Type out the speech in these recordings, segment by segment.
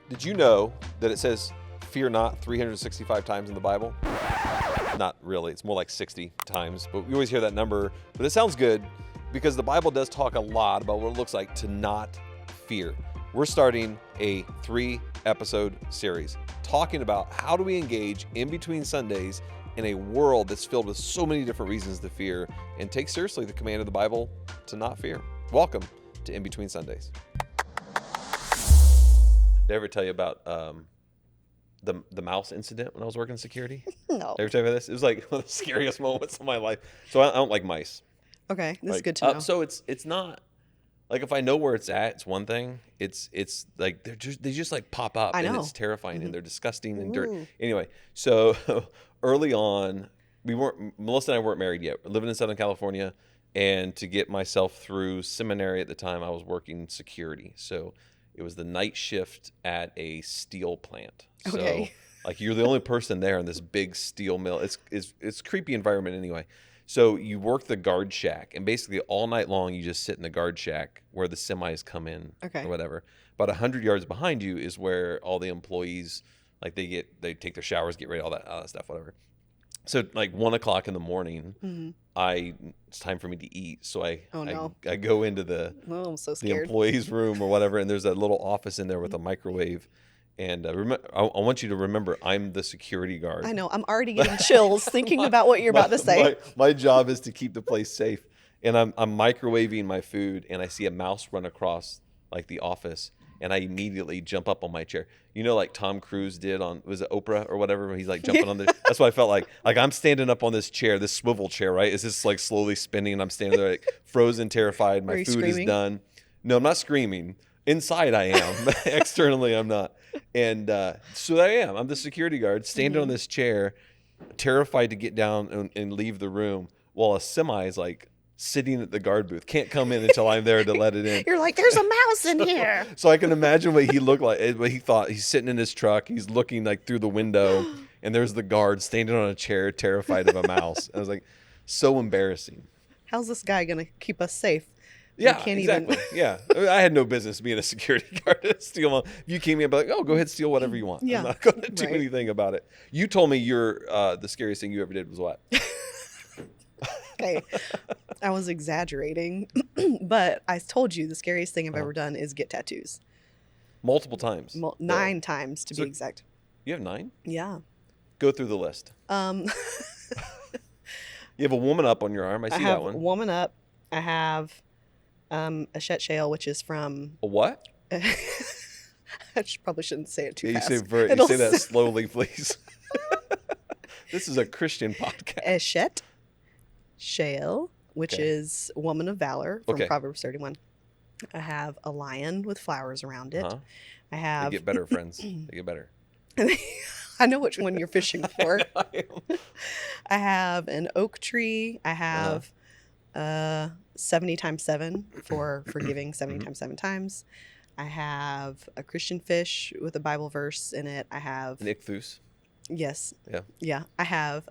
Did you know that it says fear not 365 times in the Bible? Not really. It's more like 60 times. But we always hear that number. But it sounds good because the Bible does talk a lot about what it looks like to not fear. We're starting a 3-episode series talking about how do we engage in between Sundays in a world that's filled with so many different reasons to fear and take seriously the command of the Bible to not fear. Welcome to In Between Sundays. Did I ever tell you about the mouse incident when I was working security? No. Did I ever tell you about this? It was like one of the scariest moments of my life. So I don't like mice. Okay, this is Like, good to know. So it's not like if I know where it's at, it's one thing. It's like they just like pop up I and know. it's terrifying and they're disgusting and dirt. Ooh. Anyway, so early on, Melissa and I weren't married yet. We're living in Southern California, and to get myself through seminary at the time, I was working security. So it was the night shift at a steel plant. Okay. So like you're the only person there in this big steel mill. It's a creepy environment anyway. So you work the guard shack, and basically all night long you just sit in the guard shack where the semis come in Okay. or whatever. About 100 yards behind you is where all the employees, like they take their showers, get ready, all that stuff, whatever. So like 1 o'clock in the morning, it's time for me to eat. So I go into the I'm so the scared. employees' room or whatever, and there's a little office in there with a microwave. And I want you to remember, I'm the security guard. I know. I'm already getting chills thinking about what you're about to say. My job is to keep the place safe. And I'm microwaving my food, and I see a mouse run across like the office, and I immediately jump up on my chair. You know, like Tom Cruise did was it Oprah or whatever? Where he's like jumping on the. That's what I felt like. Like I'm standing up on this chair, this swivel chair, right? It's just like slowly spinning, and I'm standing there like frozen, terrified. My Are you food screaming? is done. No, I'm not screaming. Inside I am. Externally I'm not. And so there I am. I'm the security guard standing on this chair, terrified to get down and leave the room, while a semi is like sitting at the guard booth. Can't come in until I'm there to let it in. You're like, there's a mouse in here. So I can imagine what he looked like, what he thought. He's sitting in his truck. He's looking like through the window, and there's the guard standing on a chair, terrified of a mouse. And I was like, so embarrassing. How's this guy going to keep us safe? Yeah, We can't exactly. Yeah, I had no business being a security guard at steal. If you came in, I'd be like, oh, go ahead, steal whatever you want. Yeah, I'm not going to do right. anything about it. You told me the scariest thing you ever did was what? Okay. I was exaggerating, but I told you the scariest thing I've ever done is get tattoos. Multiple times. 9 times to So- be exact. You have 9? Yeah. Go through the list. Um, You have a woman up on your arm. I see I have that one. Woman Up. I have a Shet Shale, which is from. A what? Probably shouldn't say it too Yeah, fast. you say that slowly, please. This is a Christian podcast. Eshet Shale, which Okay. is Woman of Valor from Okay. Proverbs 31. I have a lion with flowers around it. Uh-huh. I They have. get better, friends. They get better. I know which one you're fishing for. I am. I have an oak tree. I Uh-huh. have 70 times 7 for forgiving 70 times 7 times. I have a Christian fish with a Bible verse in it. I have An ichthus. yes. Yeah. Yeah. I have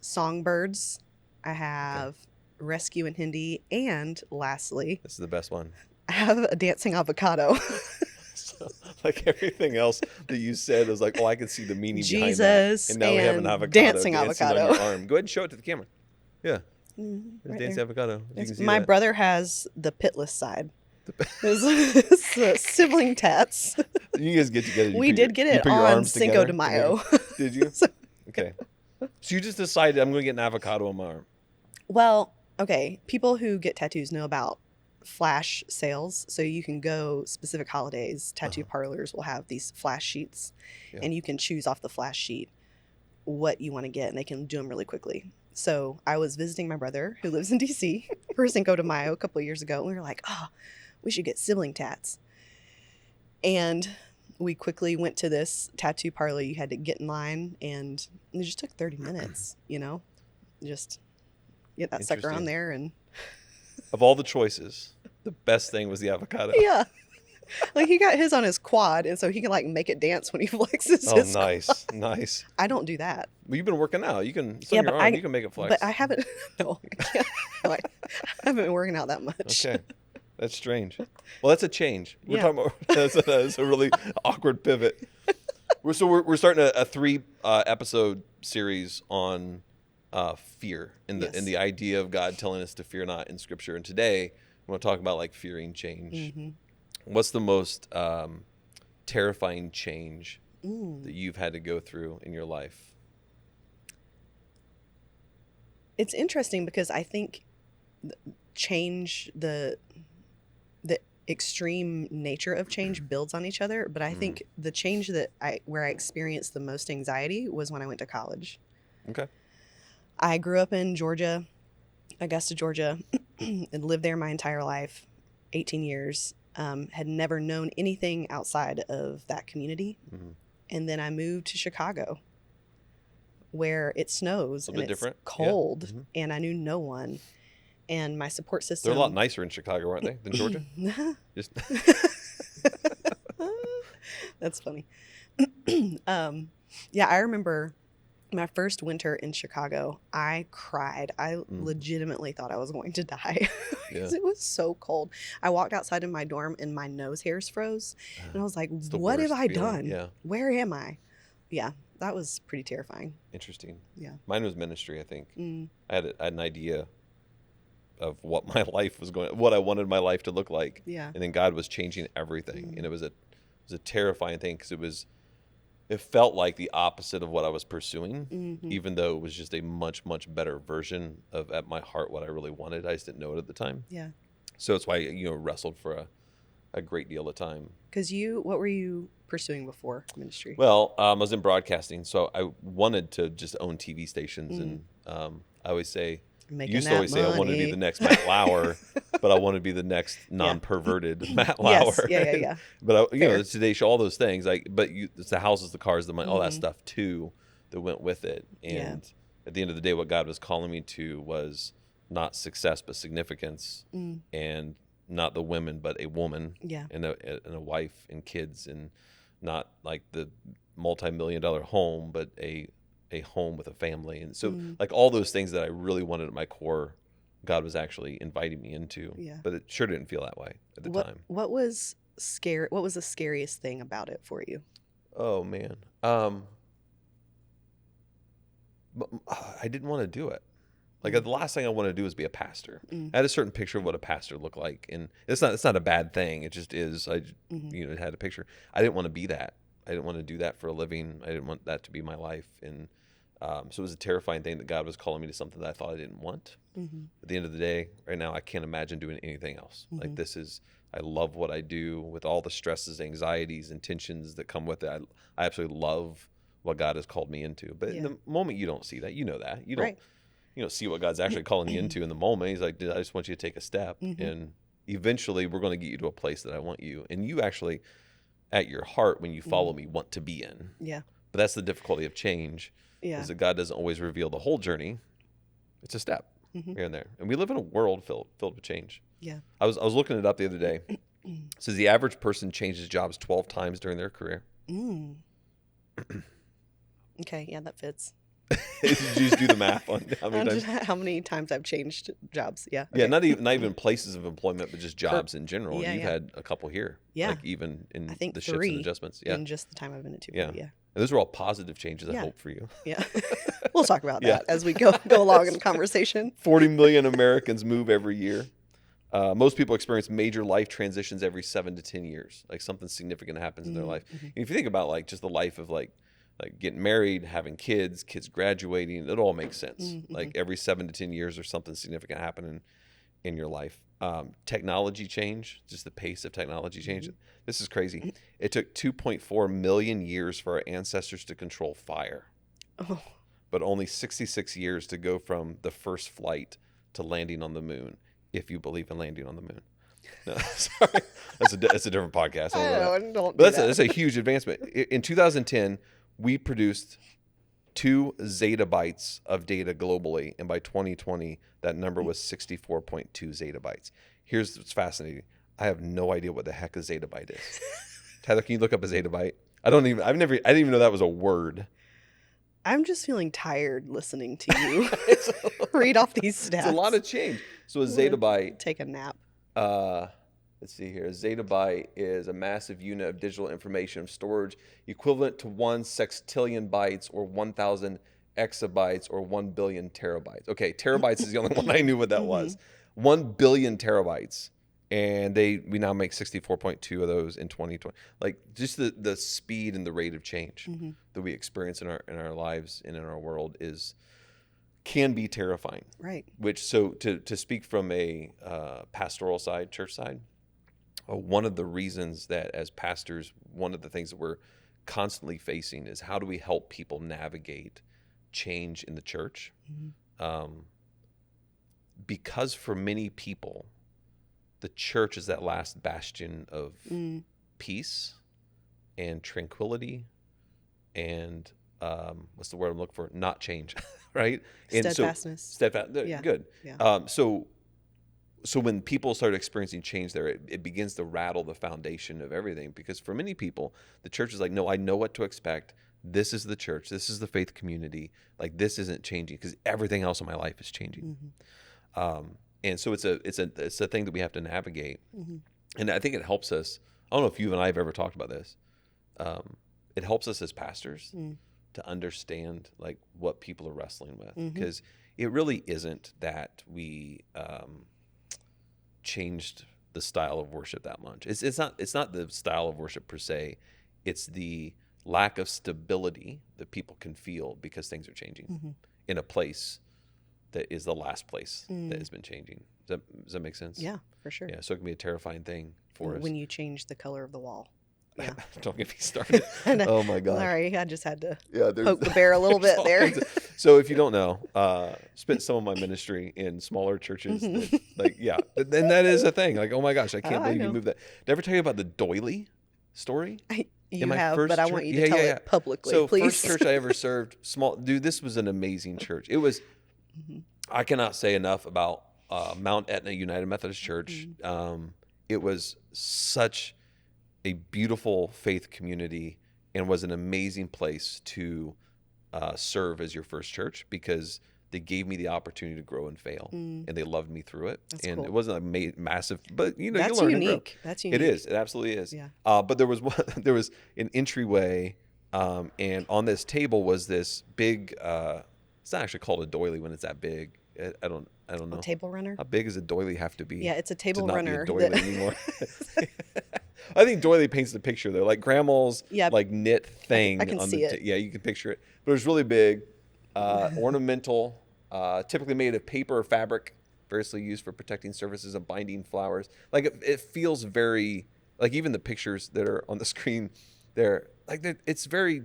songbirds. I have rescue in Hindi. And lastly, This is the best one. I have a dancing avocado. So, like everything else that you said was like, oh, I can see the meaning behind Jesus that. And now we have an and avocado dancing on avocado. your arm. Go ahead and show it to the camera. Yeah. There's Right dancing there. avocado. You can see My that. brother has the pitless side. It's sibling tats. You guys get together. We did get it on Cinco de Mayo. Did you? Okay. So you just decided I'm going to get an avocado on my arm. Well, okay. People who get tattoos know about flash sales. So you can go specific holidays. Tattoo parlors will have these flash sheets, Yeah. and you can choose off the flash sheet what you want to get, and they can do them really quickly. So I was visiting my brother who lives in DC for Cinco de Mayo a couple of years ago, and we were like, oh, we should get sibling tats. And we quickly went to this tattoo parlor. You had to get in line, and it just took 30 minutes, just get that sucker on Interesting. there. And Of all the choices, the best thing was the avocado. yeah, like he got his on his quad, and so he can like make it dance when he flexes Oh, his nice. quad. Nice. I don't do that. Well, you've been working out. You can, it's Yeah, on your but arm. You can make it flex. But I haven't, no, I can't. I haven't been working out that much. Okay. That's strange. Well, that's a change. We're Yeah. talking about that's a really awkward pivot. We're starting a 3 episode series on fear and Yes. the idea of God telling us to fear not in Scripture. And today we want to talk about like fearing change. Mm-hmm. What's the most terrifying change Mm. that you've had to go through in your life? It's interesting because I think change, the extreme nature of change builds on each other. But I think the change where I experienced the most anxiety was when I went to college. Okay. I grew up in Georgia, Augusta, Georgia, and lived there my entire life, 18 years. Had never known anything outside of that community. Mm-hmm. And then I moved to Chicago, where it snows and bit it's different. cold, Yeah. Mm-hmm. and I knew no one. And my support system. They're a lot nicer in Chicago, aren't they, than Georgia? Just That's funny. Yeah, I remember my first winter in Chicago. I cried. I legitimately thought I was going to die because it was so cold. I walked outside in my dorm and my nose hairs froze. And I was like, what have I done? Yeah. Where am I? Yeah, that was pretty terrifying. Interesting. Yeah. Mine was ministry, I think. Mm. I had an idea of what my life was what I wanted my life to look like. Yeah. And then God was changing everything. And it was a terrifying thing because it felt like the opposite of what I was pursuing, even though it was just a much, much better version of at my heart what I really wanted. I just didn't know it at the time. Yeah. So it's why, wrestled for a great deal of time. Because what were you pursuing before ministry? Well, I was in broadcasting, so I wanted to just own TV stations. And I always say, Making I wanted to be the next Matt Lauer, but I want to be the next non-perverted Matt Lauer. Yes. Yeah. But the Today Show, all those things, it's the houses, the cars, the money, all that stuff too that went with it. And at the end of the day, what God was calling me to was not success but significance, and not the women but a woman, and a wife and kids, and not like the multi-million-dollar home, but a home with a family. And so like all those things that I really wanted at my core, God was actually inviting me into. Yeah. But it sure didn't feel that way at the time. What was scary? What was the scariest thing about it for you? Oh man. I didn't want to do it. Like the last thing I wanted to do was be a pastor. I had a certain picture of what a pastor looked like, and it's not a bad thing. It just is. I had a picture. I didn't want to be that. I didn't want to do that for a living. I didn't want that to be my life. And so it was a terrifying thing that God was calling me to something that I thought I didn't want. At the end of the day, right now, I can't imagine doing anything else. Like I love what I do with all the stresses, anxieties, and tensions that come with it. I absolutely love what God has called me into. But in the moment, you don't see that. You know that. You don't see what God's actually calling you into in the moment. He's like, I just want you to take a step. And eventually, we're going to get you to a place that I want you. And you actually, at your heart, when you follow me, want to be in. Yeah. But that's the difficulty of change. Yeah. Is that God doesn't always reveal the whole journey. It's a step here and there. And we live in a world filled with change. Yeah. I was looking it up the other day. It says the average person changes jobs 12 times during their career. Okay, yeah, that fits. Did you just do the math on how many times I've changed jobs? Yeah. Okay. Yeah, not even places of employment, but just jobs in general. You've had a couple here. Yeah. Like even in the shifts and adjustments. Yeah. In just the time I've been at 2. Yeah. And those are all positive changes, I hope, for you. Yeah. We'll talk about that as we go along in the conversation. 40 million Americans move every year. Most people experience major life transitions every 7 to 10 years. Like something significant happens in their life. And if you think about like just the life of like getting married, having kids graduating, it all makes sense. Like every 7 to 10 years, there's something significant happening in your life. Technology change, just the pace of technology change. This is crazy. It took 2.4 million years for our ancestors to control fire, but only 66 years to go from the first flight to landing on the moon, if you believe in landing on the moon. No, sorry. That's a different podcast. But that's a huge advancement. In 2010, we produced 2 zettabytes of data globally, and by 2020, that number was 64.2 zettabytes. Here's what's fascinating. I have no idea what the heck a zettabyte is. Tyler, can you look up a zettabyte? I didn't even know that was a word. I'm just feeling tired listening to you read off these stats. It's a lot of change. So a zettabyte. Take a nap. Let's see here. A zettabyte is a massive unit of digital information of storage equivalent to 1 sextillion bytes or 1,000 exabytes or 1 billion terabytes. Okay, terabytes is the only one I knew what that was. 1 billion terabytes. And we now make 64.2 of those in 2020. Like just the speed and the rate of change that we experience in our lives and in our world can be terrifying. Right. Which, so to speak from a pastoral side, church side, one of the reasons that as pastors, one of the things that we're constantly facing is how do we help people navigate change in the church? Because for many people, the church is that last bastion of peace and tranquility and what's the word I'm looking for? Not change, right? Steadfastness. Yeah. Good. Yeah. So when people start experiencing change there, it begins to rattle the foundation of everything. Because for many people, the church is like, no, I know what to expect. This is the church. This is the faith community. Like this isn't changing because everything else in my life is changing. And so it's a thing that we have to navigate. And I think it helps us. I don't know if you and I have ever talked about this. It helps us as pastors to understand like what people are wrestling with, because it really isn't that we changed the style of worship that much. It's not the style of worship per se. It's the lack of stability that people can feel because things are changing in a place that is the last place that has been changing. Does that make sense? Yeah, for sure. Yeah, so it can be a terrifying thing for us. When you change the color of the wall. Yeah. Don't get me started. Oh my God. Sorry, I just had to poke the bear a little bit there. So if you don't know, spent some of my ministry in smaller churches. And that is a thing. Like, oh my gosh, I can't believe you moved that. Did I ever tell you about the doily story? You have, but I want you to tell it publicly, so please. First church I ever served, dude, this was an amazing church. It was, I cannot say enough about Mount Etna United Methodist Church. It was such a beautiful faith community and was an amazing place to serve as your first church, because they gave me the opportunity to grow and fail, and they loved me through it. That's and cool. It wasn't a massive, but you That's learn unique. and grow. That's unique. It is. It absolutely is. Yeah. But there was an entryway, and on this table was this big. It's not actually called a doily when it's that big. I don't know. A table runner? How big does a doily have to be? Yeah, it's a table to not runner. Be a doily anymore. I think doily paints the picture though, like grandma's like knit thing. I can see it. Yeah, you can picture it. But it was really big, ornamental, typically made of paper or fabric, variously used for protecting surfaces and binding flowers. Like it feels very, like even the pictures that are on the screen, it's very.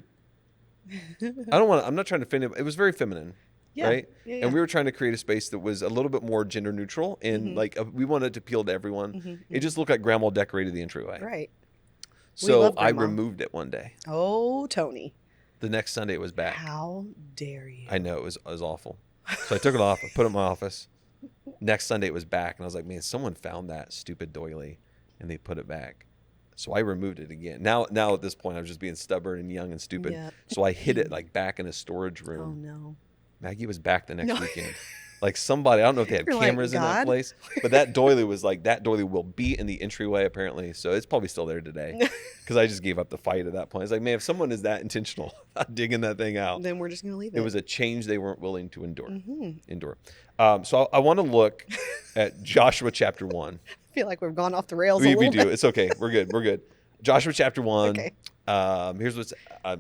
I'm not trying to offend it. It was very feminine. Yeah, right? yeah. And we were trying to create a space that was a little bit more gender neutral, and we wanted it to appeal to everyone. It just looked like grandma decorated the entryway. Right. So I removed it one day. Oh, Tony. The next Sunday it was back. How dare you? I know, it was awful. So I took it off, I put it in my office. Next Sunday it was back, and I was like, man, someone found that stupid doily, and they put it back. So I removed it again. Now at this point, I was just being stubborn and young and stupid. Yeah. So I hid it like back in a storage room. Oh no. Maggie was back the next weekend. Like somebody, I don't know if they had You're cameras like, in that God? place, but that doily will be in the entryway apparently. So it's probably still there today, because I just gave up the fight at that point. It's like, man, if someone is that intentional about digging that thing out, Then we're just going to leave it. it was a change they weren't willing to endure. So I want to look at Joshua chapter 1. I feel like we've gone off the rails a little We bit. do. It's okay. We're good. Joshua chapter 1. Okay. Here's what's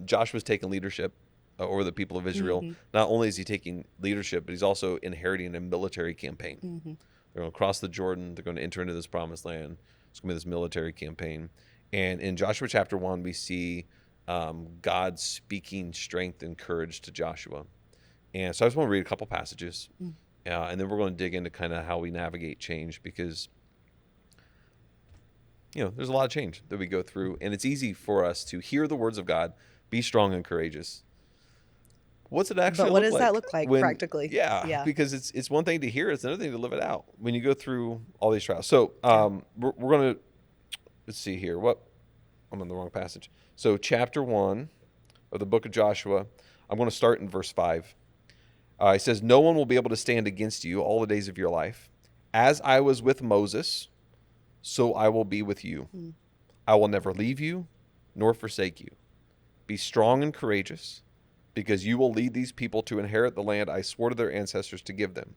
Joshua's taking leadership over the people of Israel. Not only is he taking leadership, but he's also inheriting a military campaign. They're going to cross the Jordan. They're going to enter into this promised land. It's going to be this military campaign. And in Joshua chapter 1, we see God speaking strength and courage to Joshua. And so I just want to read a couple passages. And then we're going to dig into kind of how we navigate change, because there's a lot of change that we go through, and it's easy for us to hear the words of God, be strong and courageous. What's it actually But what look does that look like practically? Yeah, because it's one thing to hear, it's another thing to live it out when you go through all these trials. So we're going to, let's see here. I'm on the wrong passage. So chapter 1 of the book of Joshua, I'm going to start in verse 5. It says, no one will be able to stand against you all the days of your life. As I was with Moses, so I will be with you. Mm. I will never leave you nor forsake you. Be strong and courageous, because you will lead these people to inherit the land I swore to their ancestors to give them.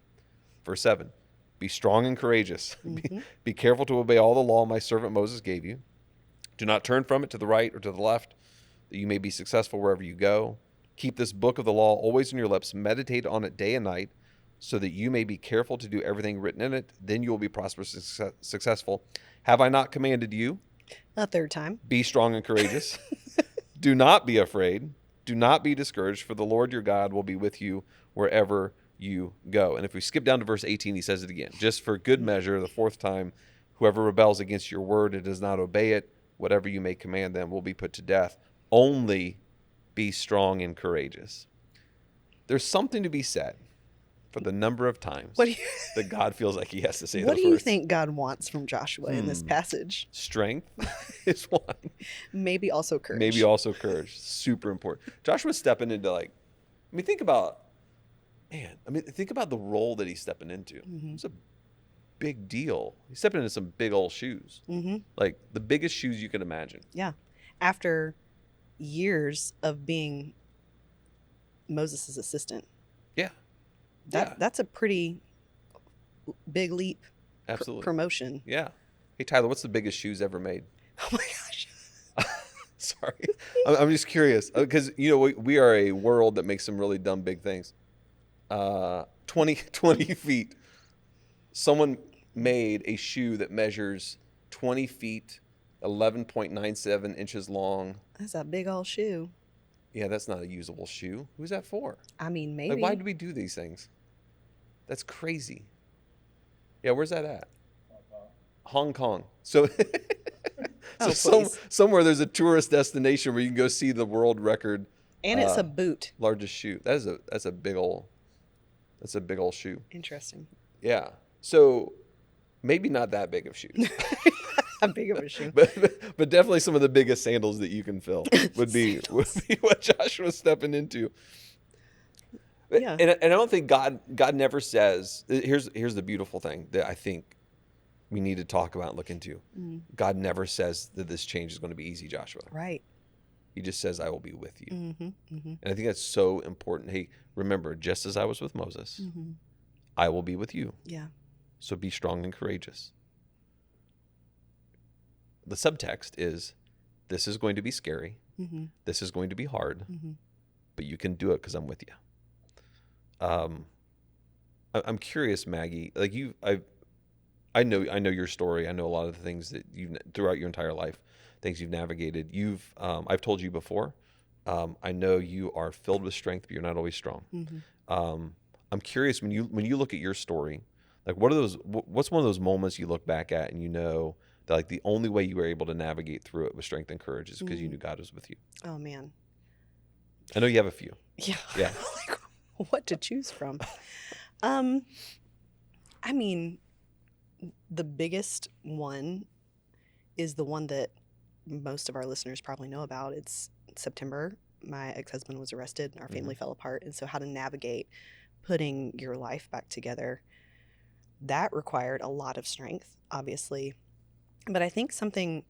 Verse 7, be strong and courageous. Mm-hmm. Be careful to obey all the law my servant Moses gave you. Do not turn from it to the right or to the left, that you may be successful wherever you go. Keep this book of the law always in your lips. Meditate on it day and night, so that you may be careful to do everything written in it. Then you will be prosperous and successful. Have I not commanded you? A third time. Be strong and courageous. Do not be afraid. Do not be discouraged, for the Lord your God will be with you wherever you go. And if we skip down to verse 18, he says it again. Just for good measure, the fourth time, whoever rebels against your word and does not obey it, whatever you may command them will be put to death. Only be strong and courageous. There's something to be said for the number of times that God feels like he has to say those words. What do you think God wants from Joshua in this passage? Strength is one. Maybe also courage. Maybe also courage. Super important. Joshua's stepping into think about the role that he's stepping into. Mm-hmm. It's a big deal. He's stepping into some big old shoes. Mm-hmm. Like the biggest shoes you can imagine. Yeah. After years of being Moses' assistant. Yeah. That's a pretty big leap. Absolutely. Promotion. Yeah. Hey, Tyler, what's the biggest shoes ever made? Oh my gosh. Sorry. I'm just curious because, we are a world that makes some really dumb big things. 20 feet. Someone made a shoe that measures 20 feet, 11.97 inches long. That's a big old shoe. Yeah, that's not a usable shoe. Who's that for? I mean, maybe. Like, why do we do these things? That's crazy. Yeah, where's that at? Hong Kong. So, somewhere there's a tourist destination where you can go see the world record. And it's a boot. Largest shoe. That's a big old shoe. Interesting. Yeah. So maybe not that big of shoes. How big of a shoe? but definitely some of the biggest sandals that you can fill would be what Joshua's stepping into. Yeah. And I don't think God never says, here's the beautiful thing that I think we need to talk about and look into. Mm. God never says that this change is going to be easy, Joshua. Right. He just says, I will be with you. Mm-hmm, mm-hmm. And I think that's so important. Hey, remember, just as I was with Moses, Mm-hmm. I will be with you. Yeah. So be strong and courageous. The subtext is, this is going to be scary. Mm-hmm. This is going to be hard, Mm-hmm. but you can do it because I'm with you. I'm curious, Maggie. Like I know your story. I know a lot of the things that you've throughout your entire life, things you've navigated. I've told you before. I know you are filled with strength, but you're not always strong. Mm-hmm. I'm curious when you look at your story, like what's one of those moments you look back at and you know that like the only way you were able to navigate through it with strength and courage is because you knew God was with you. Oh man. I know you have a few. Yeah. Yeah. Like, what to choose from? I mean, the biggest one is the one that most of our listeners probably know about. It's September. My ex-husband was arrested. Our family fell apart. And so how to navigate putting your life back together, that required a lot of strength, obviously. But I think something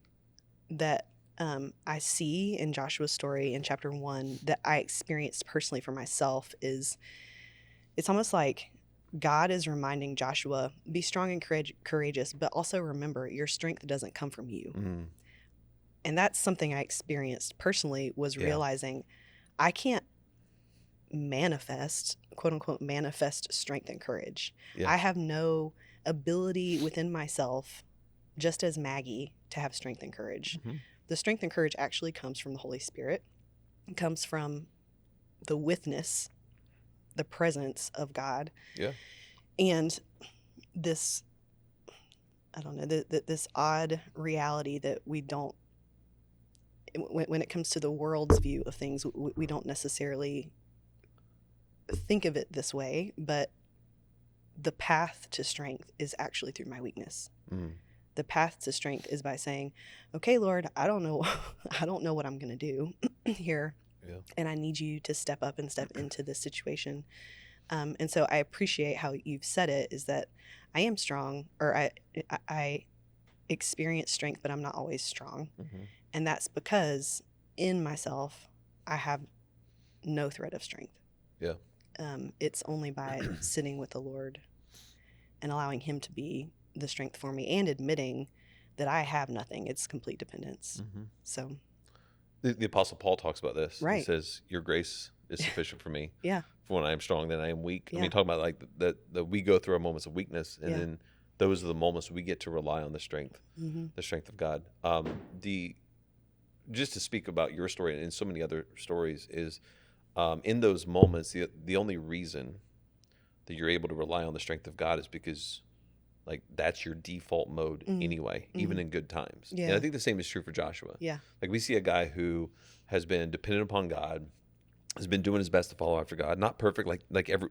that I see in Joshua's story in chapter 1 that I experienced personally for myself is it's almost like God is reminding Joshua, be strong and courageous, but also remember your strength doesn't come from you. Mm-hmm. And that's something I experienced personally was realizing I can't manifest, quote unquote, manifest strength and courage. Yeah. I have no ability within myself, just as Maggie, to have strength and courage. Mm-hmm. The strength and courage actually comes from the Holy Spirit. It comes from the witness, the presence of God. Yeah. And this, I don't know, this odd reality that we don't, when it comes to the world's view of things, we don't necessarily think of it this way, but the path to strength is actually through my weakness. Mm. The path to strength is by saying, okay, Lord, I don't know what I'm going to do here. Yeah. And I need you to step up and step into this situation. And so I appreciate how you've said it, is that I am strong, or I experience strength, but I'm not always strong. Mm-hmm. And that's because in myself, I have no thread of strength. Yeah. It's only by sitting with the Lord and allowing him to be the strength for me and admitting that I have nothing. It's complete dependence. Mm-hmm. So, The Apostle Paul talks about this. He right. says, your grace is sufficient for me. Yeah. For when I am strong, then I am weak. Yeah. I mean, talking about like that we go through our moments of weakness, and Yeah. then those are the moments we get to rely on the strength of God. Just to speak about your story and so many other stories is, in those moments, the only reason that you're able to rely on the strength of God is because, like, that's your default mode anyway, even in good times. Yeah. And I think the same is true for Joshua. Yeah. Like, we see a guy who has been dependent upon God, has been doing his best to follow after God. Not perfect,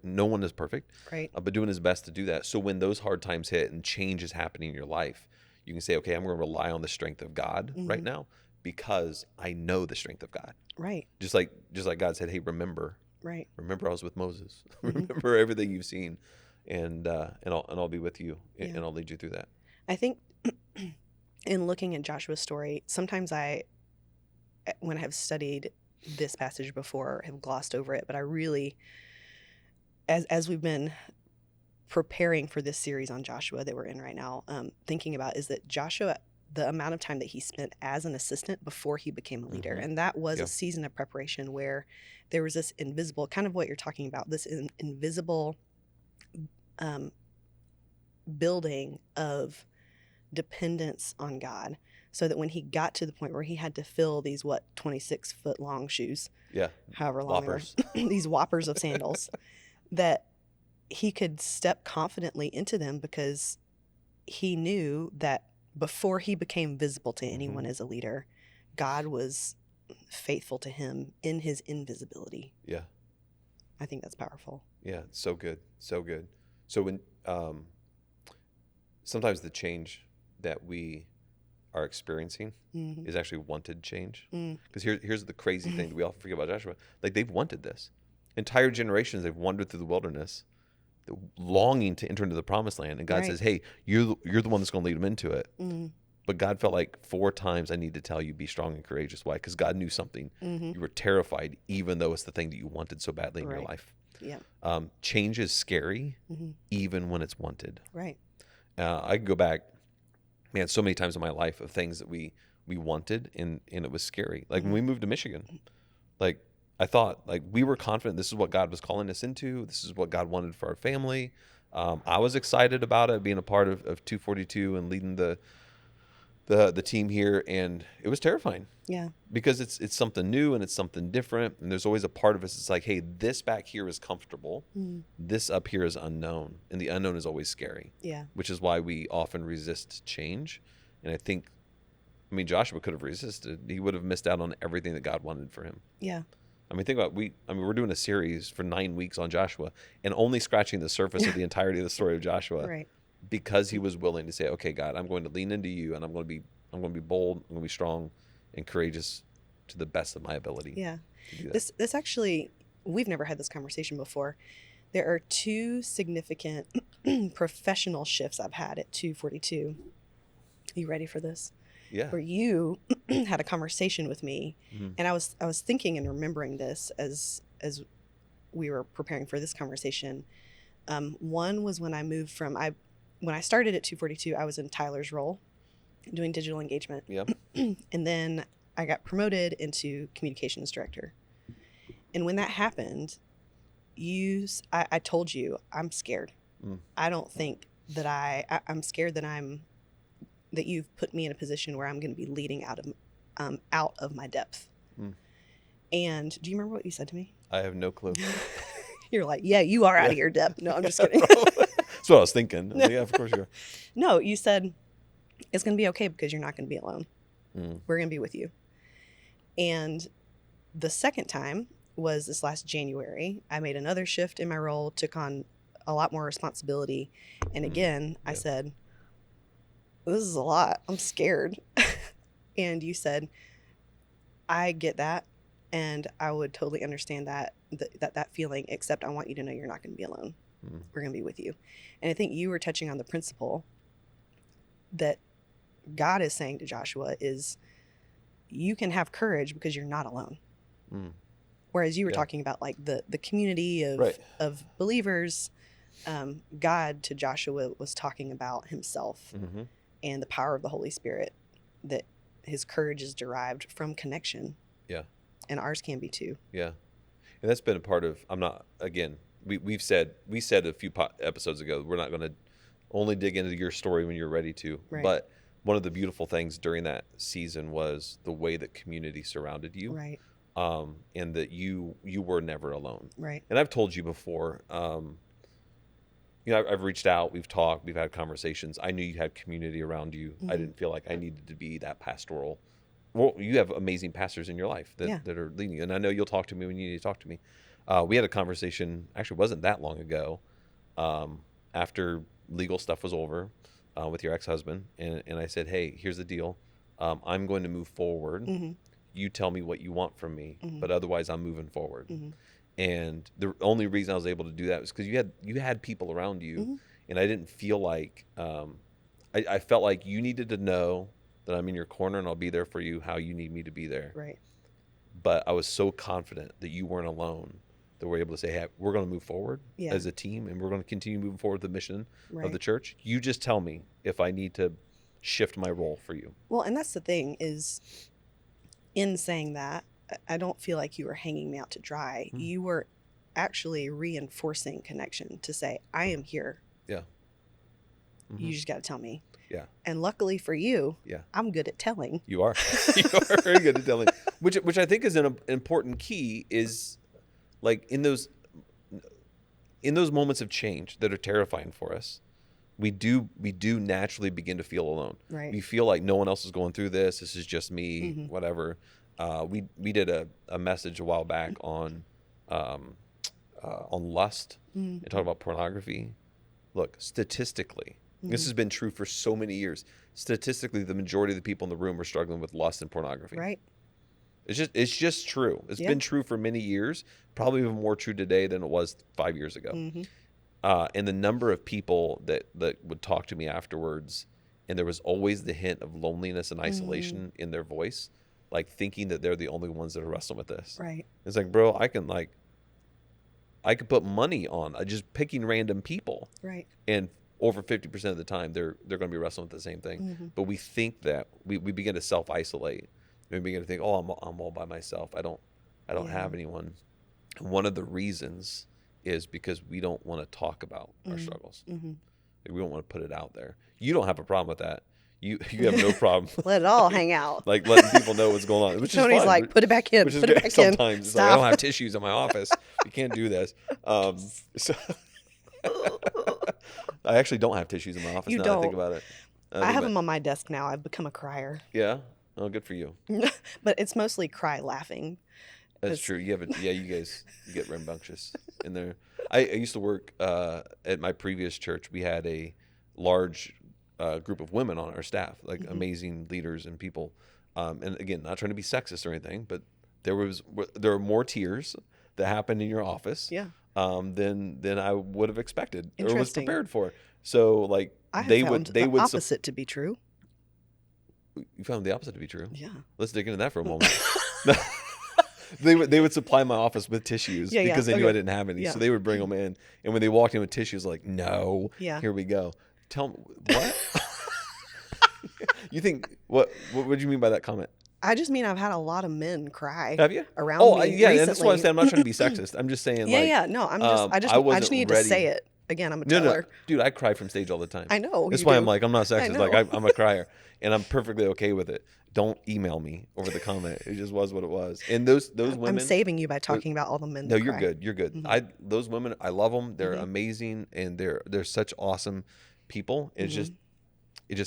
no one is perfect, right? But doing his best to do that. So when those hard times hit and change is happening in your life, you can say, okay, I'm going to rely on the strength of God right now because I know the strength of God. Right. Just like God said, hey, remember I was with Moses. Remember everything you've seen, and I'll be with you, and I'll lead you through that. I think in looking at Joshua's story, sometimes when I have studied this passage before, have glossed over it, but I really, as we've been preparing for this series on Joshua that we're in right now, thinking about is that Joshua, the amount of time that he spent as an assistant before he became a leader, and that was a season of preparation where there was this invisible, kind of what you're talking about, this invisible building of dependence on God, so that when he got to the point where he had to fill these 26-foot long shoes, however long Whoppers. they were, these whoppers of sandals, that he could step confidently into them because he knew that before he became visible to anyone as a leader, God was faithful to him in his invisibility. Yeah. I think that's powerful. Yeah, so good. So good. So when sometimes the change that we are experiencing is actually wanted change. Because here's the crazy thing that we often forget about Joshua. Like, they've wanted this. Entire generations, they've wandered through the wilderness, longing to enter into the promised land. And God says, hey, you're the one that's going to lead them into it. But God felt like 4 times, I need to tell you, be strong and courageous. Why? Because God knew something. You were terrified, even though it's the thing that you wanted so badly in your life. Yeah. Change is scary, even when it's wanted. Right. I can go back, man, so many times in my life of things that we wanted, and it was scary. Like when we moved to Michigan, like I thought, like, we were confident this is what God was calling us into. This is what God wanted for our family. I was excited about it, being a part of 242 and leading the team here, and it was terrifying. Yeah. Because it's something new and it's something different, and there's always a part of us that's like, hey, this back here is comfortable. This up here is unknown, and the unknown is always scary. Yeah. Which is why we often resist change. And I think, Joshua could have resisted. He would have missed out on everything that God wanted for him. Yeah. Think about we're doing a series for 9 weeks on Joshua and only scratching the surface of the entirety of the story of Joshua. Right. Because he was willing to say, okay, God, I'm going to lean into you, and I'm going to be bold, I'm going to be strong and courageous to the best of my ability. Yeah. To do that. This actually, we've never had this conversation before. There are 2 significant professional shifts I've had at 242. You ready for this? Yeah. Where you had a conversation with me, and I was thinking and remembering this as we were preparing for this conversation. One was when I moved from when I started at 242, I was in Tyler's role, doing digital engagement. Yeah. And then I got promoted into communications director. And when that happened, I told you, I'm scared. I don't think that I'm scared that you've put me in a position where I'm going to be leading out of my depth. And do you remember what you said to me? I have no clue. You're like, yeah, you are out of your depth. No, I'm just kidding. That's what I was thinking. Yeah, of course you are. No, you said it's going to be okay because you're not going to be alone. We're going to be with you. And the second time was this last January. I made another shift in my role, took on a lot more responsibility. And again, I said, this is a lot. I'm scared. And you said, I get that. And I would totally understand that feeling, except I want you to know you're not going to be alone. We're going to be with you. And I think you were touching on the principle that God is saying to Joshua is, you can have courage because you're not alone. Mm. Whereas you were Yeah. talking about like the community of Right. of believers, God to Joshua was talking about himself Mm-hmm. and the power of the Holy Spirit, that his courage is derived from connection. Yeah. And ours can be too. Yeah. And that's been a part of, we said a few episodes ago, we're not going to only dig into your story when you're ready to. Right. But one of the beautiful things during that season was the way that community surrounded you. Right. And that you were never alone. Right. And I've told you before, I've reached out, we've talked, we've had conversations. I knew you had community around you. Mm-hmm. I didn't feel like I needed to be that pastoral. Well, you have amazing pastors in your life that are leading you. And I know you'll talk to me when you need to talk to me. We had a conversation, actually wasn't that long ago, after legal stuff was over with your ex-husband. And I said, hey, here's the deal. I'm going to move forward. Mm-hmm. You tell me what you want from me, Mm-hmm. but otherwise I'm moving forward. Mm-hmm. And the only reason I was able to do that was because you had people around you, Mm-hmm. and I didn't feel like I felt like you needed to know that I'm in your corner and I'll be there for you how you need me to be there. Right. But I was so confident that you weren't alone that we're able to say, hey, we're going to move forward as a team, and we're going to continue moving forward with the mission of the church. You just tell me if I need to shift my role for you. Well, and that's the thing is, in saying that, I don't feel like you were hanging me out to dry. Mm. You were actually reinforcing connection to say, I am here. Yeah. Mm-hmm. You just got to tell me. Yeah. And luckily for you, yeah, I'm good at telling. You are. You are very good at telling. Which I think is an important key is, like, in those moments of change that are terrifying for us, we do naturally begin to feel alone. Right. We feel like no one else is going through this. This is just me, Mm-hmm. whatever. We did a message a while back on lust Mm-hmm. and talk about pornography. Look, statistically, this has been true for so many years. Statistically, the majority of the people in the room are struggling with lust and pornography. Right. It's just true. It's been true for many years, probably even more true today than it was 5 years ago. Mm-hmm. And the number of people that would talk to me afterwards, and there was always the hint of loneliness and isolation in their voice, like thinking that they're the only ones that are wrestling with this. Right. It's like, bro, I could put money on just picking random people. Right. And over 50% of the time, they're going to be wrestling with the same thing. Mm-hmm. But we think that we begin to self-isolate. We begin to think, oh, I'm all by myself. I don't have anyone. And one of the reasons is because we don't want to talk about our struggles. Mm-hmm. We don't want to put it out there. You don't have a problem with that. You have no problem. Let it all hang out. Like letting people know what's going on. Which Tony's is fine. like, put it back in. Which is Put it great. back Sometimes in. it's Stop. like, I don't have tissues in my office. You can't do this. So I actually don't have tissues in my office You now that I don't. think about it. I have them on my desk now. I've become a crier. Yeah? Oh, good for you. But it's mostly cry laughing. That's true. You guys get rambunctious in there. I used to work at my previous church. We had a large group of women on our staff, like amazing leaders and people. And again, not trying to be sexist or anything, but there were more tears that happened in your office than I would have expected or was prepared for. So like I have they found would the would opposite to be true. You found the opposite to be true. Yeah. Let's dig into that for a moment. They would supply my office with tissues because they knew I didn't have any. Yeah. So they would bring them in, and when they walked in with tissues, like, no, here we go. Tell me what? You think what do you mean by that comment? I just mean I've had a lot of men cry. Have you? Around me yeah, recently. and that's why I'm saying I'm not trying to be sexist. I'm just saying, No, I just needed to say it. Again, I'm a teller. No, dude, I cry from stage all the time. I know. That's you why do. I'm like, I'm not sexist. know. Like, I'm a crier, and I'm perfectly okay with it. Don't email me over the comment. It just was what it was. And those women. I'm saving you by talking about all the men. No, that you're cry. good. You're good. Mhm. Those women, I love them. They're amazing, and they're such awesome people. It just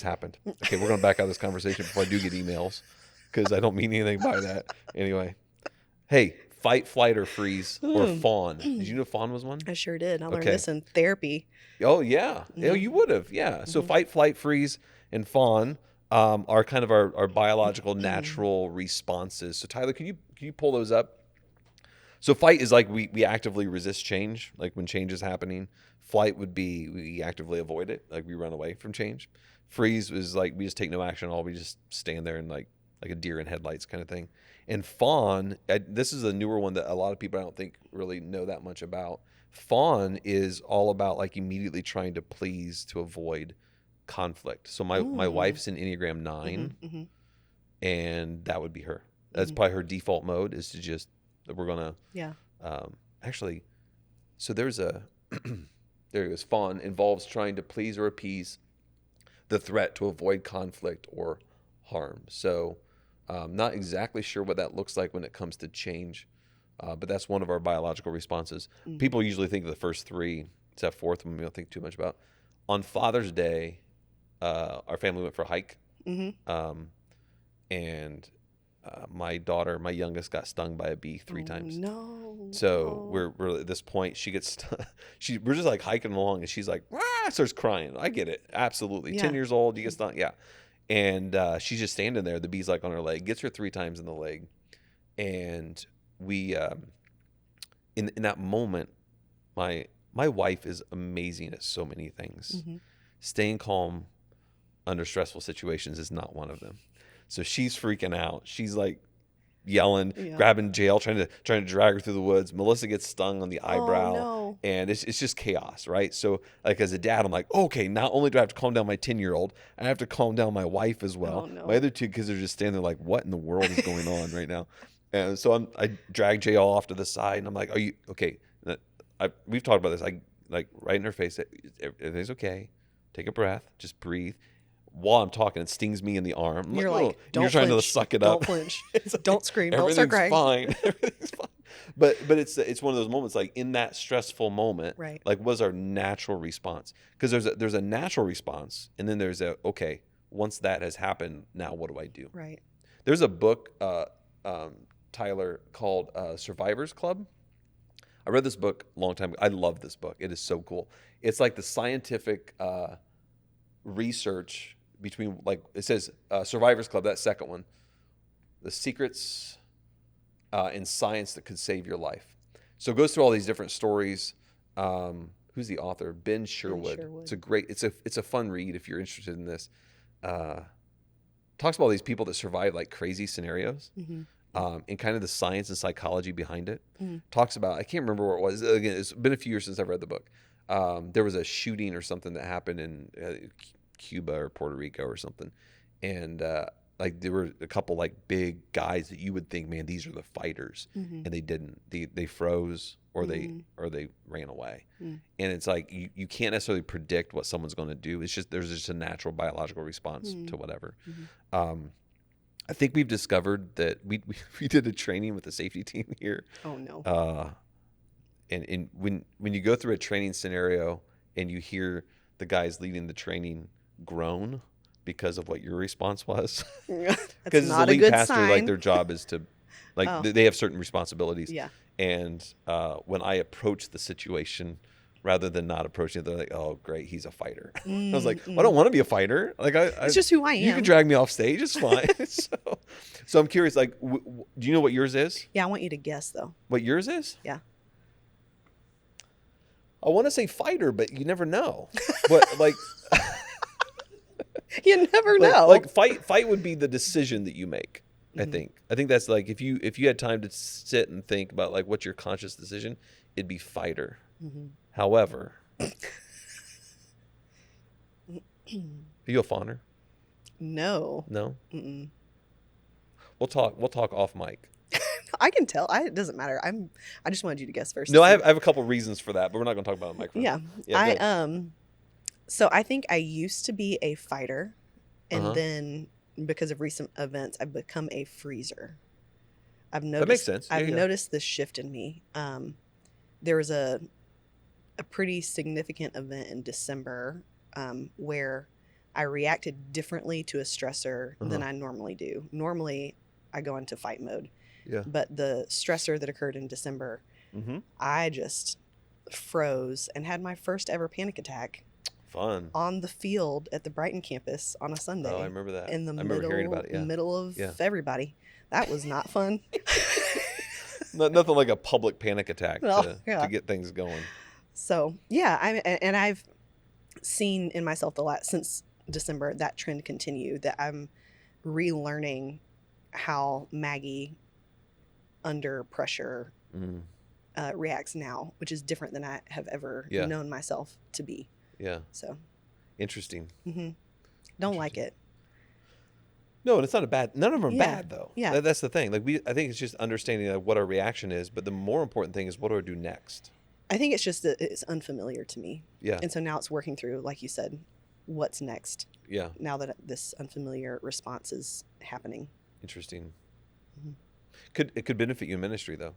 happened. Okay, we're gonna back out of this conversation before I do get emails, because I don't mean anything by that. Anyway, hey, fight, flight, or freeze, or fawn. Did you know fawn was one? I sure did. I learned Okay. this in therapy. Oh yeah, oh you would have. Yeah. So fight, flight, freeze, and fawn are kind of our biological natural responses. So Tyler, can you pull those up? So fight is like we actively resist change, like when change is happening. Flight would be we actively avoid it, like we run away from change. Freeze is like we just take no action at all. We just stand there and like a deer in headlights kind of thing. And fawn, this is a newer one that a lot of people I don't think really know that much about. Fawn is all about like immediately trying to please to avoid conflict. So my wife's in Enneagram 9, and that would be her. That's probably her default mode is to just we're gonna actually. So there's a there it goes. Fawn involves trying to please or appease the threat to avoid conflict or harm. So not exactly sure what that looks like when it comes to change, but that's one of our biological responses. People usually think of the first three. It's that fourth one we don't think too much about. On Father's Day, our family went for a hike, and my daughter, my youngest, got stung by a bee 3 times. No. So we're at this point. She gets we're just like hiking along, and she's like, starts crying. I get it, absolutely. 10 years old, you get stung, yeah. And she's just standing there. The bee's like on her leg, gets her 3 times in the leg, and we in that moment, my wife is amazing at so many things. Staying calm under stressful situations is not one of them. So she's freaking out. She's like yelling, grabbing jail, trying to drag her through the woods. Melissa gets stung on the eyebrow, and it's just chaos, right? So like as a dad, I'm like, okay, not only do I have to calm down my 10-year-old, I have to calm down my wife as well. My other 2 kids are just standing there like, what in the world is going on right now? And so I drag JL off to the side, and I'm like, are you okay? We've talked about this. I like right in her face, everything's okay. Take a breath, just breathe. While I'm talking, it stings me in the arm. You're like, like, don't you're trying to suck it up. Don't flinch. Like, don't scream. Don't start crying. Fine. Everything's fine. But it's one of those moments like in that stressful moment, right? Like, what's our natural response? Because there's a natural response, and then there's okay. Once that has happened, now what do I do? Right. There's a book, Tyler, called Survivor's Club. I read this book a long time ago. I love this book. It is so cool. It's like the scientific research between, like it says, Survivor's Club, that second one, the secrets in science that could save your life. So it goes through all these different stories. Who's the author? Ben Sherwood. It's a fun read if you're interested in this. Talks about all these people that survive like crazy scenarios. And kind of the science and psychology behind it. Talks about, I can't remember where it was. Again, it's been a few years since I've read the book. There was a shooting or something that happened in Cuba or Puerto Rico or something. And like there were a couple like big guys that you would think, man, these are the fighters. And they didn't. They froze or they ran away. And it's like you can't necessarily predict what someone's going to do. It's just there's just a natural biological response to whatever. I think we've discovered that we did a training with the safety team here. Oh no. And when you go through a training scenario and you hear the guys leading the training groan because of what your response was, because as a lead pastor, sign. like their job is to, like they have certain responsibilities. Yeah. And when I approach the situation, rather than not approaching it, they're like, "Oh, great, he's a fighter." I was like, well, "I don't want to be a fighter. Like, it's just who I am. You can drag me off stage, it's fine." so I'm curious. Like, do you know what yours is? Yeah, I want you to guess though. What yours is? Yeah. I want to say fighter, but you never know. But like, you never know. Like fight would be the decision that you make. I think that's like if you had time to sit and think about like what's your conscious decision, it'd be fighter. However, are you a fawner? No. No. We'll talk off mic. I can tell. It doesn't matter. I just wanted you to guess first. No, I have a couple reasons for that, but we're not going to talk about it on mic. Yeah. So I think I used to be a fighter, and then because of recent events, I've become a freezer. I've noticed. That makes sense. I've noticed this shift in me. There was a pretty significant event in December where I reacted differently to a stressor than I normally do. Normally, I go into fight mode. Yeah. But the stressor that occurred in December, I just froze and had my first ever panic attack. Fun. On the field at the Brighton campus on a Sunday. Oh, I remember that. In the hearing about it. Yeah. middle of everybody. That was not fun. Nothing like a public panic attack Well, yeah. to get things going. So yeah, and I've seen in myself since December that trend continue, that I'm relearning how Maggie under pressure Mm. reacts now, which is different than I have ever Yeah. known myself to be. Yeah. So Interesting. don't like it. No, and it's not none of them are Yeah. bad though. Yeah. That's the thing. Like I think it's just understanding like what our reaction is, but the more important thing is what do I do next? I think it's just that it's unfamiliar to me. Yeah. And so now it's working through, like you said, what's next Yeah. now that this unfamiliar response is happening. Interesting. Mhm. It could benefit you in ministry though.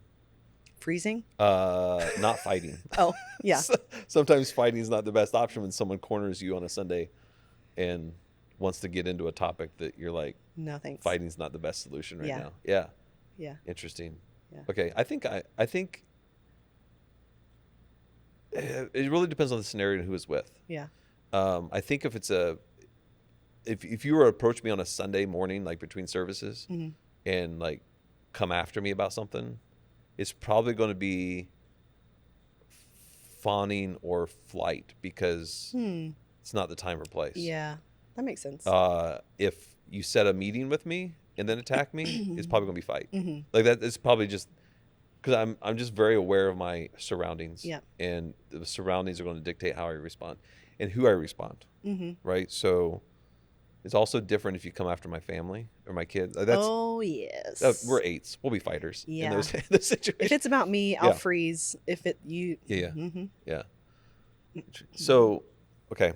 Freezing? Not fighting. Oh, yeah. Sometimes fighting is not the best option when someone corners you on a Sunday and wants to get into a topic that you're like, No, thanks. fighting's not the best solution right Yeah. now. Yeah. Yeah. Interesting. Yeah. Okay. I think it really depends on the scenario and who it's with. Yeah. I think if you were to approach me on a Sunday morning, like between services, Mhm. and like come after me about something, it's probably going to be fawning or flight because it's not the time or place. Yeah. That makes sense. If you set a meeting with me and then attack me, it's probably going to be fight. Mhm. Like that. It's probably just because I'm just very aware of my surroundings. Yeah. And the surroundings are going to dictate how I respond and who I respond. Mhm. Right. So it's also different if you come after my family or my kids. That's Oh, yes. we're eights. We'll be fighters. Yeah. In those situations. If it's about me, I'll Yeah. freeze. If it you Yeah. Mhm. Yeah. So, okay.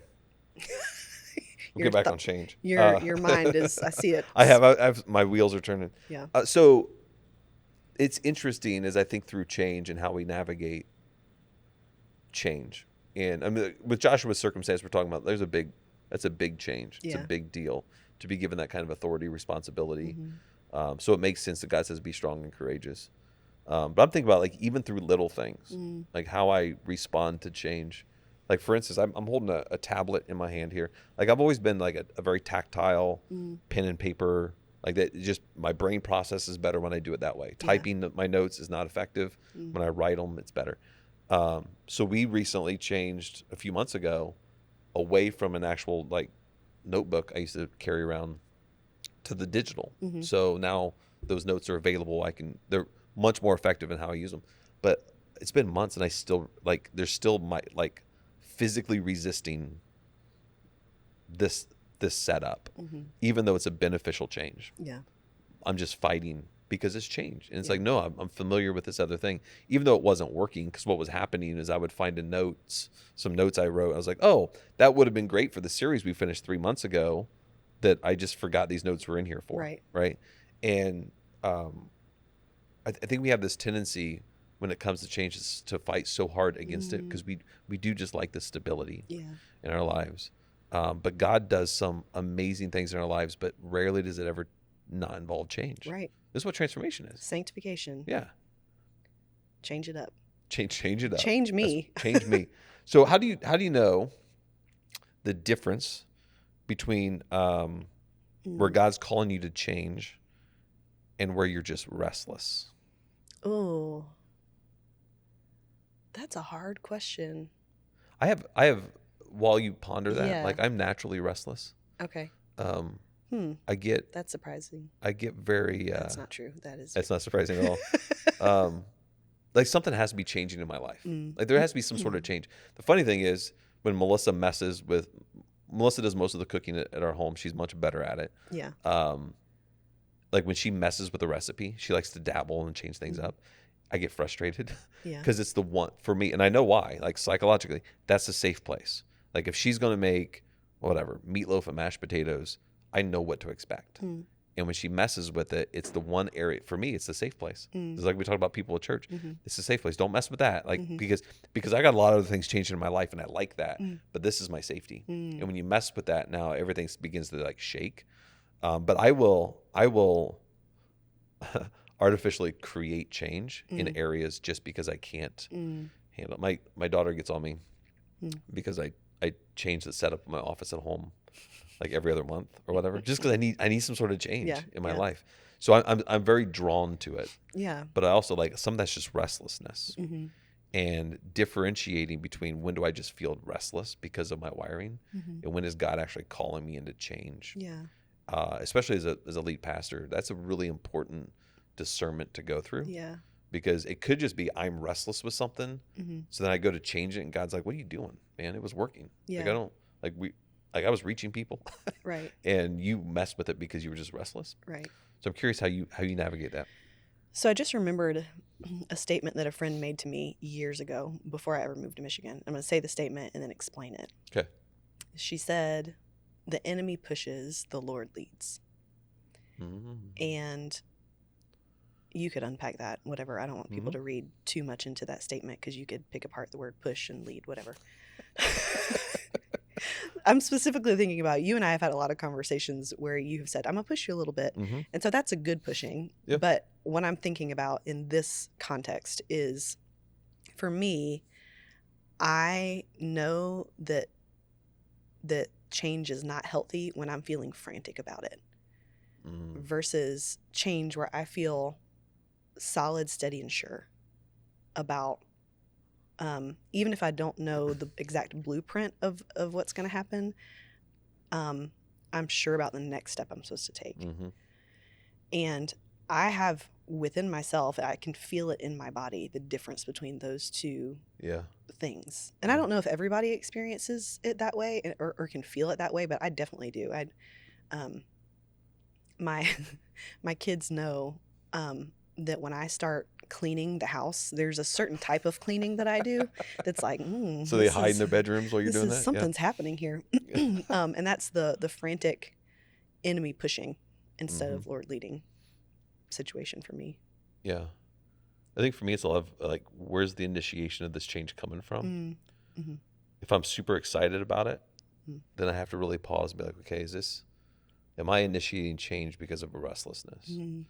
We'll Your get back thou- on change. Your mind is, I see it. I have my wheels are turning. Yeah. So it's interesting as I think through change and how we navigate change. And I mean, with Joshua's circumstance we're talking about, that's a big change. It's Yeah. a big deal to be given that kind of authority, responsibility. Mhm. So it makes sense that God says be strong and courageous. But I'm thinking about like even through little things, like how I respond to change. Like for instance, I'm holding a tablet in my hand here. Like I've always been like a very tactile pen and paper. Like that, just my brain processes better when I do it that way. Yeah. Typing my notes is not effective. When I write them, it's better. So we recently changed a few months ago away from an actual like notebook I used to carry around to the digital. So now those notes are available. They're much more effective in how I use them. But it's been months and I still like there's still my like physically resisting this setup, even though it's a beneficial change. Yeah. I'm just fighting because it's changed. And it's Yeah. like, no, I'm familiar with this other thing, even though it wasn't working. Because what was happening is I would find some notes I wrote. I was like, oh, that would have been great for the series we finished 3 months ago that I just forgot these notes were in here for. Right. Right. And I think we have this tendency when it comes to changes to fight so hard against it because we do just like the stability in our lives. But God does some amazing things in our lives, but rarely does it ever not involve change. Right. This is what transformation is. Sanctification. Yeah. Change it up. Change it up. Change me. Change me. So how do you know the difference between where God's calling you to change and where you're just restless? Oh, that's a hard question. I have while you ponder that, Yeah. like I'm naturally restless. Okay. I get That's surprising. very That's not true. That is. that's not surprising at all. Like something has to be changing in my life. Like there has to be some sort of change. The funny thing is when Melissa does most of the cooking at our home. She's much better at it. Yeah. Like when she messes with a recipe, she likes to dabble and change things up. I get frustrated Yeah. because it's the one for me. And I know why, like psychologically, that's a safe place. Like if she's going to make whatever, meatloaf and mashed potatoes, I know what to expect. And when she messes with it, it's the one area for me, it's the safe place. It's like we talk about people at church. It's a safe place. Don't mess with that. Like, because I got a lot of other things changing in my life and I like that, but this is my safety. And when you mess with that, now everything begins to like shake. But I will artificially create change in areas just because I can't handle it. My daughter gets on me because I change the setup of my office at home like every other month or whatever, just because I need some sort of change in my life. So I'm very drawn to it, Yeah. but I also like some of that's just restlessness. Mm-hmm. And differentiating between when do I just feel restless because of my wiring, Mm-hmm. and when is God actually calling me into change. Yeah. Especially as a lead pastor, that's a really important discernment to go through, Yeah. because it could just be I'm restless with something, Mm-hmm. so then I go to change it, and God's like, "What are you doing, man? It was working. Yeah. Like I don't I was reaching people, Right. and you messed with it because you were just restless." Right. So I'm curious how you navigate that. So I just remembered a statement that a friend made to me years ago before I ever moved to Michigan. I'm going to say the statement and then explain it. Okay. She said, "The enemy pushes, the Lord leads." Mm-hmm. And you could unpack that, whatever. I don't want people Mm-hmm. to read too much into that statement because you could pick apart the word push and lead, whatever. I'm specifically thinking about you and I have had a lot of conversations where you have said, "I'm going to push you a little bit." Mm-hmm. And so that's a good pushing. Yeah. But what I'm thinking about in this context is, for me, I know that change is not healthy when I'm feeling frantic about it, versus change where I feel solid, steady, and sure about, even if I don't know the exact blueprint of what's going to happen, I'm sure about the next step I'm supposed to take. Mm-hmm. And I have within myself, I can feel it in my body, the difference between those two Yeah. things. And I don't know if everybody experiences it that way or can feel it that way, but I definitely do. My my kids know that when I start cleaning the house, there's a certain type of cleaning that I do that's like, So they hide in their bedrooms while you're this doing is that? something's happening here. And that's the frantic enemy pushing instead of Lord leading situation for me. Yeah. I think for me, it's a lot of like, where's the initiation of this change coming from? Mm-hmm. If I'm super excited about it, Mm. then I have to really pause and be like, okay, am I initiating change because of a restlessness? Mm-hmm.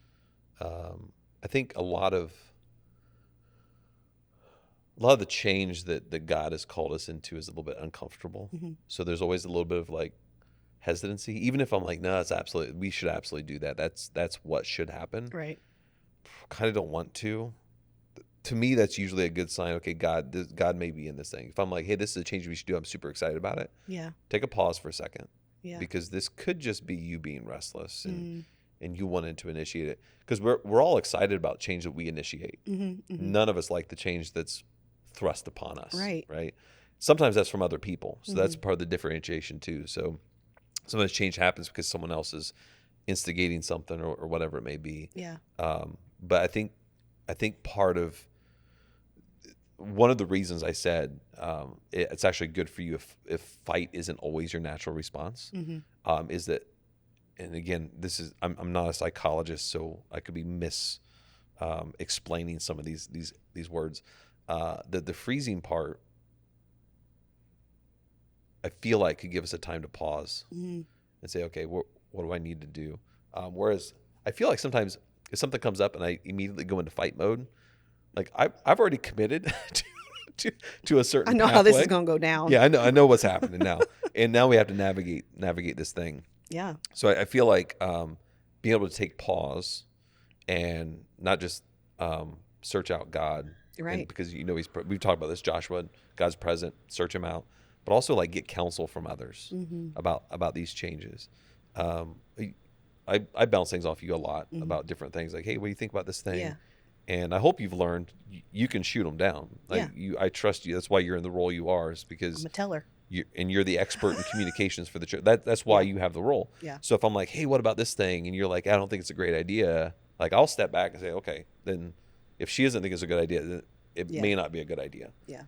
I think a lot of the change that God has called us into is a little bit uncomfortable. Mm-hmm. So there's always a little bit of like hesitancy, even if I'm like, no, we should absolutely do that. That's what should happen. Right. Kind of don't want to. To me, that's usually a good sign. Okay, God may be in this thing. If I'm like, hey, this is a change we should do, I'm super excited about it. Yeah. Take a pause for a second. Yeah. Because this could just be you being restless and you wanted to initiate it. Because we're all excited about change that we initiate. Mm-hmm. Mm-hmm. None of us like the change that's thrust upon us. Right. Right. Sometimes that's from other people. So that's part of the differentiation too. So sometimes change happens because someone else is instigating something or whatever it may be. Yeah. But I think part of one of the reasons I said it's actually good for you if fight isn't always your natural response, is that, and again, I'm not a psychologist, so I could be explaining some of these words. The freezing part, I feel like could give us a time to pause and say, okay, what do I need to do? Whereas I feel like sometimes if something comes up and I immediately go into fight mode, like I've already committed to a certain. I know pathway. how this is going to go down. Yeah, I know what's happening now, and now we have to navigate this thing. Yeah. So I feel like being able to take pause and not just search out God, Right? because we've talked about this. Joshua, God's present, search Him out, but also like get counsel from others about these changes. I bounce things off you a lot about different things. Like, hey, what do you think about this thing? Yeah. And I hope you've learned you can shoot them down. Like I trust you. That's why you're in the role you are, is because I'm a teller. You're the expert in communications for the church. That's why you have the role. Yeah. So if I'm like, hey, what about this thing? And you're like, I don't think it's a great idea. Like, I'll step back and say, okay, then if she doesn't think it's a good idea, then it may not be a good idea. Yeah.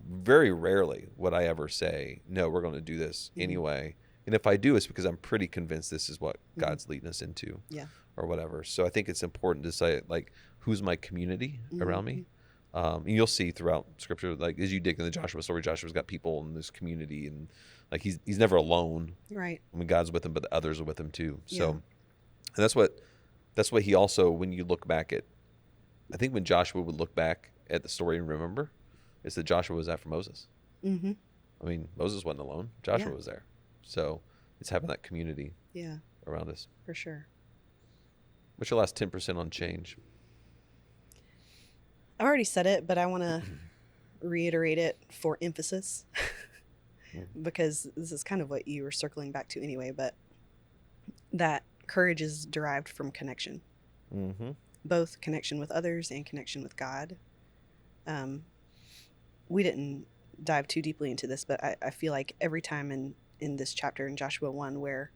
Very rarely would I ever say, no, we're going to do this anyway. And if I do, it's because I'm pretty convinced this is what God's leading us into. Yeah. Or whatever. So I think it's important to say, like, who's my community around me? And you'll see throughout Scripture, like as you dig in the Joshua story, Joshua's got people in this community, and like he's never alone. Right. I mean, God's with him, but the others are with him too. So, Yeah. and that's what he also, when you look back at, I think when Joshua would look back at the story and remember, is that Joshua was after Moses. Mm-hmm. I mean, Moses wasn't alone. Joshua was there. So it's having that community Yeah. around us. For sure. What's your last 10% on change? I've already said it, but I want to reiterate it for emphasis because this is kind of what you were circling back to anyway, but that courage is derived from connection, both connection with others and connection with God. We didn't dive too deeply into this, but I feel like every time in this chapter in Joshua 1 where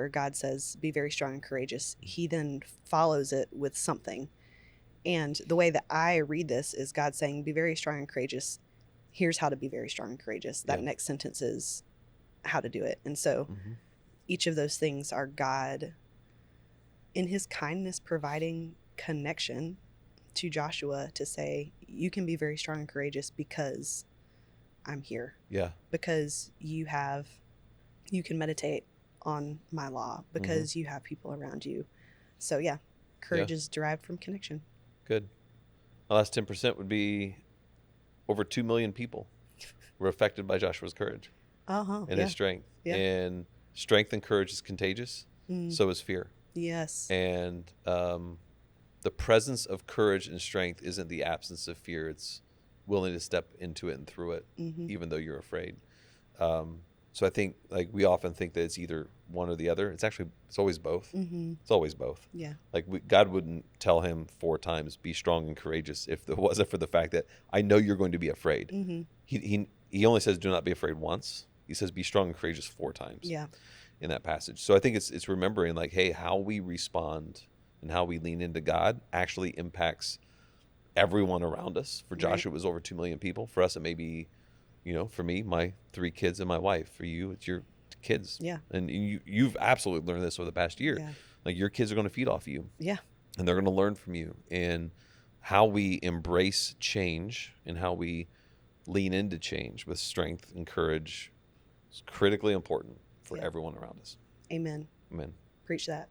God says, be very strong and courageous, he then follows it with something. And the way that I read this is God saying, be very strong and courageous. Here's how to be very strong and courageous. That next sentence is how to do it. And so each of those things are God in his kindness providing connection to Joshua to say, you can be very strong and courageous because I'm here. Yeah. Because you can meditate on my law, because you have people around you. So yeah, courage is derived from connection. Good. My last 10% would be over 2 million people were affected by Joshua's courage and his strength. Yeah. And strength and courage is contagious. So is fear. Yes. And the presence of courage and strength isn't the absence of fear. It's willing to step into it and through it, even though you're afraid. So I think, like, we often think that it's either one or the other. It's always both. It's always both. Yeah. Like, God wouldn't tell him 4 times, be strong and courageous, if it wasn't for the fact that I know you're going to be afraid. He only says, do not be afraid once. He says, be strong and courageous 4 times in that passage. So I think it's remembering, like, hey, how we respond and how we lean into God actually impacts everyone around us. For Joshua, it was over 2 million people. For us, it may be, for me, my 3 kids and my wife. For you, it's your kids. Yeah. And you've absolutely learned this over the past year. Yeah. Like, your kids are going to feed off you. Yeah. And they're going to learn from you. And how we embrace change and how we lean into change with strength and courage is critically important for everyone around us. Amen. Amen. Preach that.